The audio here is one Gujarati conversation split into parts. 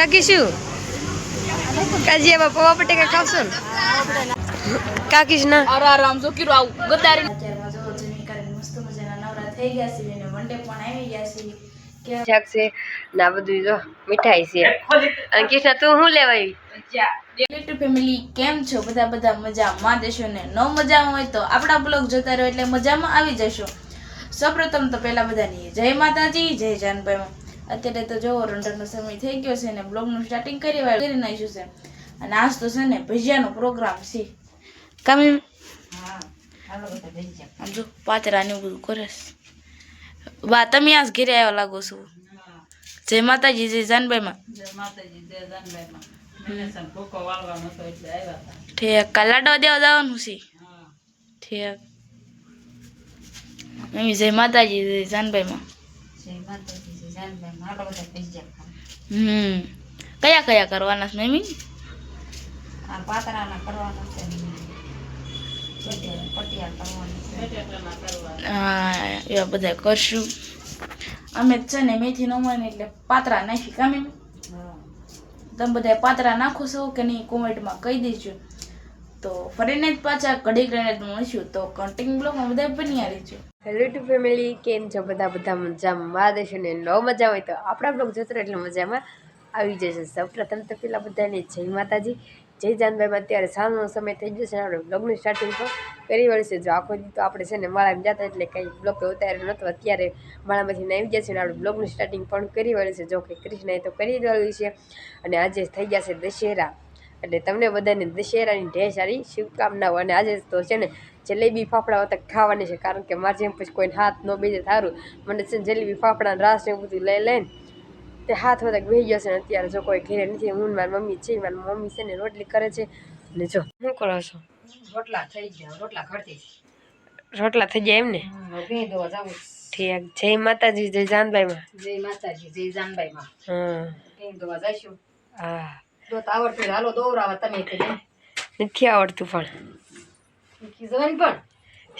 કાકી શું કાજી એમાં પૌવા બટેકા ખાવશો ને કાકી ના આરામ જો કીરો આવ ગતારી અત્યારમાં જો જમી કરીને મસ્ત મજાના નવરા થઈ ગયા છે અને વંડે પણ આવી ગયા છે શાક છે ના બધું જો મીઠાઈ છે અને કૃષ્ણ તું શું લેવા આવી યુટ્યુબ ફેમિલી કેમ છો બધા મજામાં દેશો ને ન મજામાં હોય તો આપણા બ્લોગ જોતા રહો એટલે મજામાં આવી જશો. સૌપ્રથમ તો પહેલા બધાની જય માતાજી જય જાનભાઈમાં. અત્યારે તો જો રંડરનો સમય થઈ ગયો છે ને બ્લોગનું સ્ટાર્ટિંગ કરી નાખ્યું છે અને આજ તો છે ને ભજીયાનો પ્રોગ્રામ છે કામી આમ જો પાતરા ને બધું કરે બા તમે આજ ઘેરે આવ્યા લાગો છો. જય માતાજી જય જાનભાઈમાં. ઠીક કાલ લાડવા દેવા જવાનું છે. ઠીક મમ્મી જય માતાજી જય જાનભાઈમાં. કયા કયા કરવાના છે મમ્મી? હા એવા બધા કરશું અમે છે ને મેથી ન મળે એટલે પાતરા નાખી કામે તમે બધા પાતરા નાખો છો કે નહીં કોમેન્ટમાં કહી દેજો. તો ફરીને જ પાછા ઘડી કરીને જ મળશું તો કન્ટિન્યુ બ્લોગમાં બધા બન્યા રહેજો. હેલો યુટ્યુબ ફેમિલી કેમ છો બધા મજામાં મા દેશો ને ન મજા હોય તો આપણા બ્લોગ જોતો એટલે મજામાં આવી જશે. સૌપ્રથમ તો પેલા બધાને જય માતાજી જય જાનભાઈમાં. અત્યારે સાંજનો સમય થઈ જશે ને આપણે બ્લોગની સ્ટાર્ટિંગ પણ કરી વળી છે. જો આખો દી તો આપણે છે ને માળામાં જતા એટલે કંઈ બ્લોગ ઉતાર્યો નહોતો. અત્યારે માળામાંથી આવી જશે ને આપણે બ્લોગની સ્ટાર્ટિંગ પણ કરી વળી છે. જો કે કૃષ્ણએ તો કરી વળી છે અને આજે થઈ ગયા છે દશેરા એટલે તમને બધાને દશેરાની ઢેર સારી શુભકામનાઓ. અને આજે તો છે ને જલેબી ફાફડા વખત ખાવાની છે કારણ કે મારે જેમ પછી કોઈને હાથ ન બેસે સારું મને છે ને જલેબી ફાફડા રાસ ને એવું બધું લઈને તે હાથ વધક બેસી જશે ને અત્યારે જો કોઈ ઘેરે નથી. હું મારી મમ્મી છે મારી મમ્મી છે ને રોટલી કરે છે ને જો શું કરો છો? રોટલા થઈ ગયા રોટલા ઘડતી રોટલા થઈ ગયા એમ ને? ભી દો જાવ ઠીક જય માતાજી જય જાનભાઈમાં. જય માતાજી જય જાનભાઈમાં. હા ભી દો જઈશું હા તો આવડતું હાલો દોરાવા તમે નથી આવડતું પણ જવાની પણ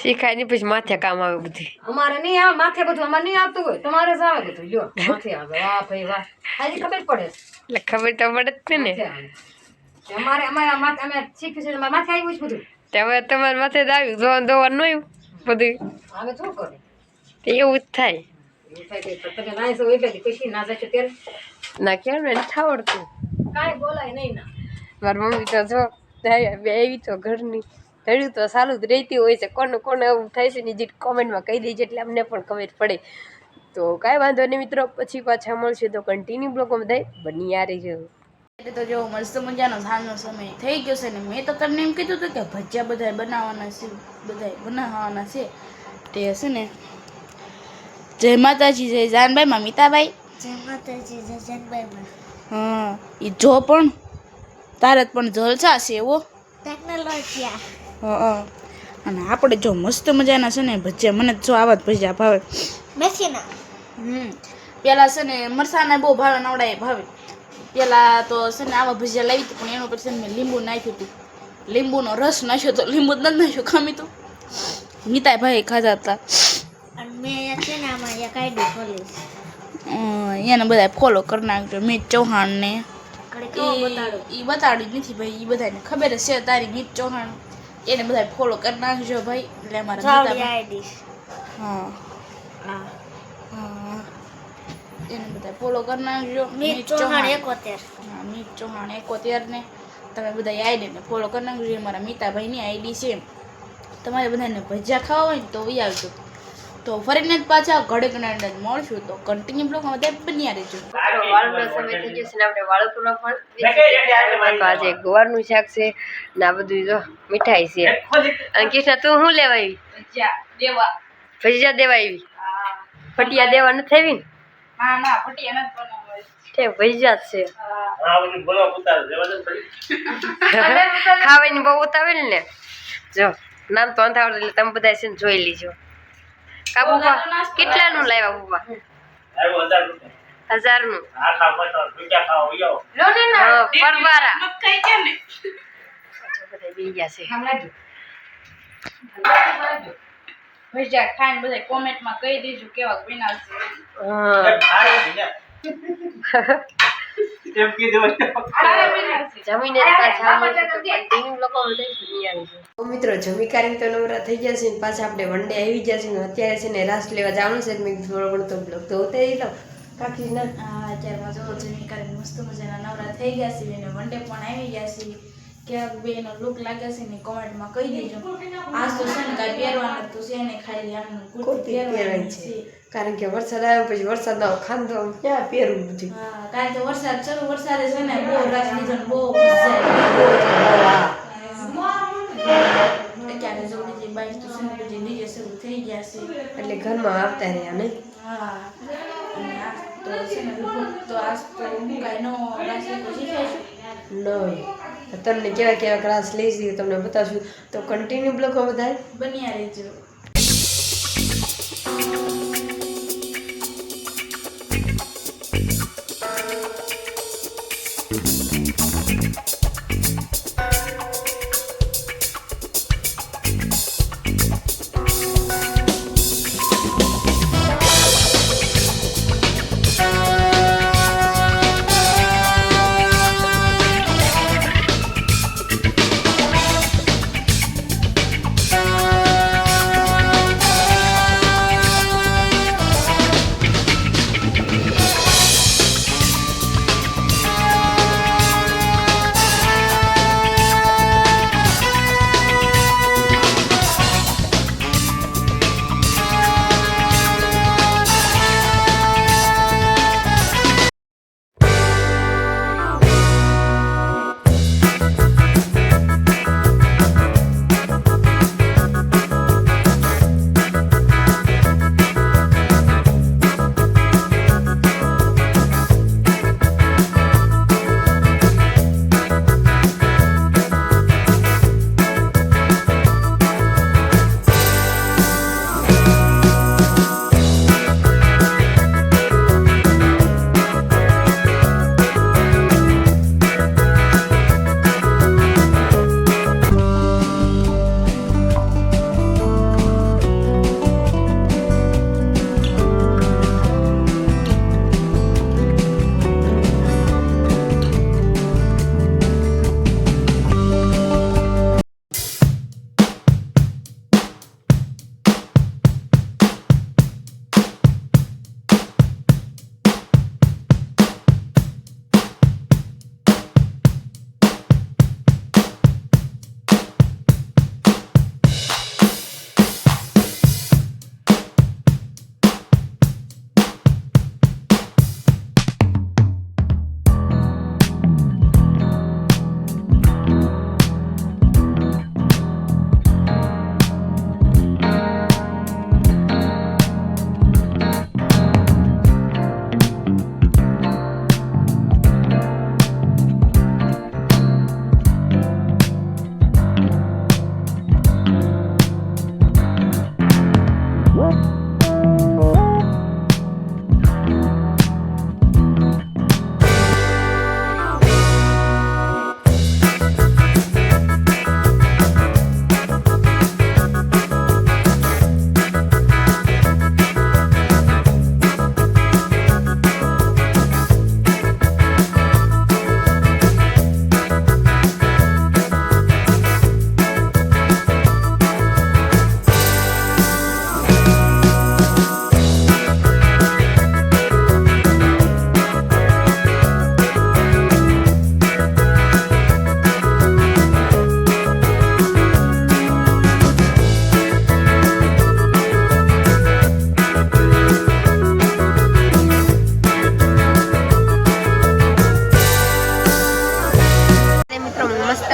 શીખાય નહીં પછી માથે કામ આવે બધી. અમારે નહીં આવે માથે બધું અમારે નહીં આવતું હોય તમારે જ આવે બધું લ્યો માથે આવે વાહ ભાઈ વાહ હાજી ખબર પડે એટલે ખબર તો પડે જ ને અમારે અમારા માથે અમે શીખ્યું છે માથે આવ્યું છે બધું તે હવે તમારે માથે જ આવ્યું જોવાનું દોવાનું નહીં બધું અમે શું કરે એવું જ થાય તમે ના છો એટલે પછી ના જશો ત્યારે ના કેમ ને નથી આવડતું. કાંઈ બોલાય નહીં ના મારી મમ્મી તો જો એવી તો ઘરની ધડ્યું તો સારું જ રહેતી હોય છે. કોને એવું થાય છે ને જે કોમેન્ટમાં કહી દેજે એટલે અમને પણ ખબર પડે. તો કાંઈ વાંધો નહીં મિત્રો પછી પાછા મળશે તો કન્ટિન્યુ બ્લોગમાં બધા બન્યા રહેજો. એટલે તો જો મસ્ત મજાનો સાંજનો સમય થઈ ગયો છે ને મેં તો તમને એમ કીધું હતું કે ભજીયા બધા બનાવવાના છે તે છે ને જય માતાજી જય જાનભાઈમાં મીતાભાઈ. જય માતાજી જય જાનભાઈમાં. હા એ જો પણ તારત પણ જલસા છે એવો ટેકનોલોજી હા અને આપણે જો મસ્ત મજાના છે ને ભજીયા મને જો આવા જ ભજીયા ભાવે. મેથીના પેલા છે ને મરસાના બહુ ભાવે નવડાએ ભાવે. પેલા તો છે ને આવા ભજીયા લાવી હતી પણ એનો પછી મેં લીંબુ નાખ્યું હતું લીંબુનો રસ નાખ્યો તો લીંબુ જ નથી નાખ્યું ખામી તો મીતાય ભાઈ ખાધા હતા અને મેં છે ને આમાં એક આઈડી ખોલી એને બધા ફોલો કરી નાખજો મીત ચૌહાણ ને ઘડી એ બતાડ્યું જ નથી ભાઈ એ બધાને ખબર જ છે તારી મીત ચૌહાણ એને બધા ફોલો કરી નાખજો ભાઈ એટલે અમારા આઈડી હા હા હા એને બધા ફોલો કરી નાખજો મીત ચૌહાણ 71 હા મીત ચૌહાણ 71 ને તમે બધા આઈડીને ફોલો કરી નાખજો. મારા મીતાભાઈની આઈડી છે. તમારે બધાને ભજીયા ખાવા હોય ને તો ઈ આવજો. તો ફરીને જ પાછા ઘડે કનાડે મળશું તો કન્ટિન્યુ બ્લોગમાં બધા બન્યા રહેજો. વાળનો સમય થઈ ગયો છે ને આપણે વાળુપુરો પણ તો આજે ગવારનું શાક છે ને આ બધું જો મીઠાઈ છે. અને કૃષ્ણ તું શું લેવા આવી? ભજીયા દેવા આવી? ફટિયા દેવા નથી આવી ને? ના ફટિયા નથી બનાવવા તે ભજીયા જ છે. ખાવાની બહુ ઉતાવેલ ને જો નામ તો અંધાવડ એટલે તમે બધા છે ને જોઈ લીજો. કા બુબા કેટલાનું લાવ્યા બુબા? 1000નું. પરવારા બધા બી ગયા છે. ભજીયા ખાઈને બધા કોમેન્ટમાં કહી દેજો કેવા બનાવશે. જમીને પાછા કન્ટિન્યુ લોકો બધા આવી છે. તો મિત્રો જમી કરીને તો નવરા થઈ ગયા છે ને પાછા આપણે વન ડે આવી ગયા છે ને અત્યારે છે ને રાસ લેવા જવાનું છે મેં થોડો ઘણો તો બ્લોગ તો ઉતારી લો કાકી ના. અત્યારમાં જો જમી કરીને મસ્ત મજાના નવરા થઈ ગયા છે અને વન ડે પણ આવી ગયા છે. ક્યાંક બેનો લુક લાગે છે ને કોમેન્ટમાં કહી દેજો. આજ તો છે ને કાંઈ પહેરવાનું તો છે ને ખાલી આમ કુર્તી પહેરવાની છે. કારણ કે વરસાદ આવ્યો પછી વરસાદનો ખાંધો ક્યાં પહેરવું બધું. હા કારણ કે વરસાદ શરૂ વરસાદે છે ને બહુ રાત લીધો ને બહુ મજા આવી. અત્યારે જો બીજી બાઈક તો છે ને બીજી ડીજે શરૂ થઈ ગયા છે એટલે ઘરમાં આવતા રહ્યા નહીં. હા અને આજ તો છે ને તો આજ તો હું કાંઈ નો રાસ લેતો શીખાઈશું નહીં તમને કેવા કેવા ક્લાસ લઈશી તમને બતાવશું તો કન્ટિન્યુ બ્લોગમાં બધા બન્યા રહેજો.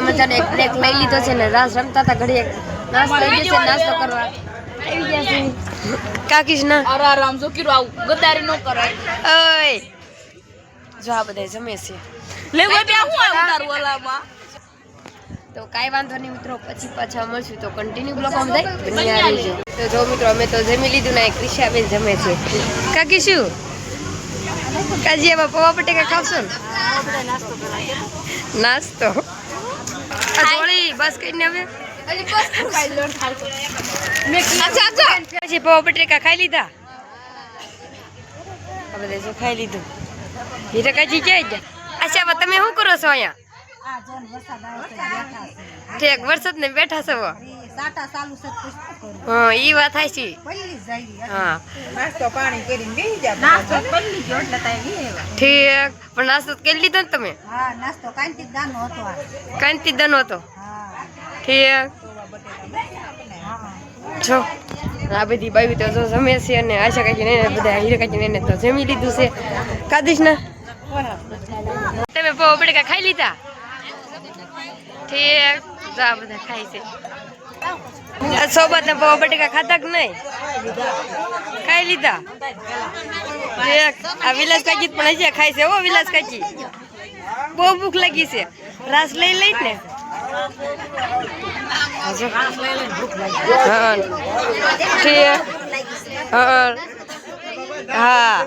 મજાનો એક બ્રેક લઈ લીધો છે ને રાસ રમતા હતા ઘડી એક નાસ્તો લઈ છે નાસ્તો કરવા આવી ગયા છે કાકીશ ના અરે આરામ જો કીરો આવું ગદ્દારી નો કરાય. ઓય જો આ બધા જમે છે લે ભાઈ બે હું આવું તારું ઓલામાં તો કાંઈ વાંધો નહીં મિત્રો પછી પાછા મળશું તો કન્ટિન્યુ બ્લોગમાં બધા બન્યા રહેજો. તો જો મિત્રો અમે તો જમી લીધું ને ક્રિશાબેન જમે છે કાકી શું કાજી એમાં પૌવા બટેકા ખાવશો ને નાસ્તો આ જોડી બસ કઈને હવે પછી પૌવા બટેકા ખાઈ લીધા હવે જો ખાઈ લીધું હીરા કાજી ક્યાં ગયા અચ્છા તમે શું કરો છો અહીંયા ઠીક વરસાદ ને બેઠા છો હા ઈ વાત થાય છે હા ઠીક પણ નાસ્તો કરી લીધો ને તમે કાંતિ દાનો હતો ઠીક જો આ બધી બાવી તો જો જમે છે અને આશા કાકી ને બધા હીરા કાકી ને તો જમી લીધું છે કાદીશ ને તમે પૌવા બટેકા ખાઈ લીધા ઠીક જો આ બધા ખાય છે સોબત ને પૌવા બટેકા ખાતા કે નહીં ખાઈ લીધા ઠીક આ વિલાસ કાકી પણ હજી ખાય છે ઓ વિલાસ કાકી બહુ ભૂખ લાગી છે રાસ લઈ લઈ ને હા ઠીક હા